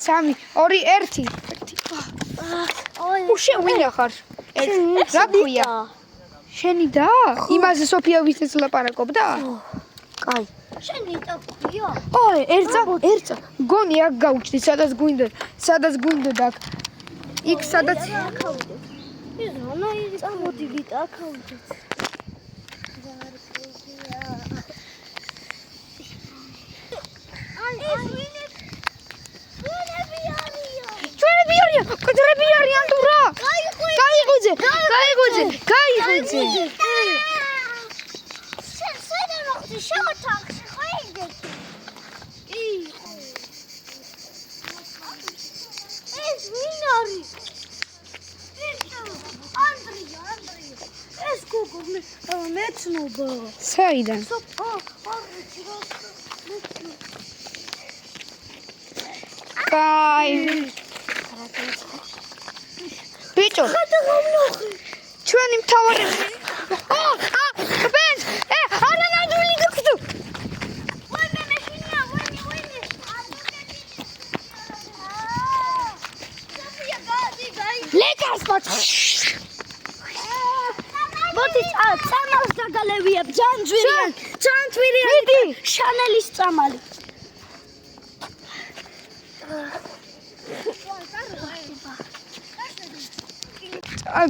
3 2 1 ვინა ხარ? რა ქვია? შენი და? იმაზე სოფია ვისაც ლაპარაკობდა? კაი. შენი და ქვია? ერცა. გონი აქ გაუჩნდი, სადაც გვინდოდა აქ. იქ სადაც ის რა ის წამოდივით აქაუნტით. ჩვენები არიან თუ რა? გაიგოძე. შენ მოხდი შევთანხი ხო ეგეთი? ეს ვინ არის? ანდრია. ეს გოგო მეცნობა. საიდან? კაი. ბიჭო. ჩვენი მთავარი ბენს არა ნამდვილი გქცუ. ვინე მეშინია. სოფია გადი. ლეკარს მოწ. მოდი წამალს დაგალევია ჯანჯვირიან. მიდი. შანელის წამალი.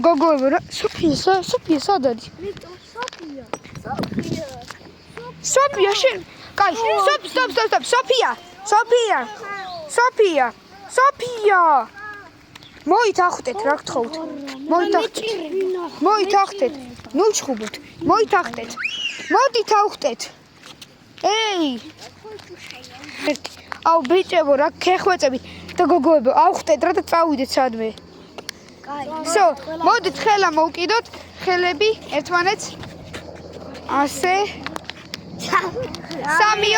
გოგოებო რა სოფია სად არის? სოფია შენ კაი სტოპ სოფია მოითახტეთ რა გთხოვთ მოითახტეთ ნუ ჩხუბოთ მოითახტეთ მოდით ავხტეთ აუ ბიჭებო რა ქეხვეწებით და გოგოებო ავხტეთ რა და წავიდეთ სადმე So, მოდით ხელა მოვკიდოთ, ხელები ერთმანეთს ასე 3 2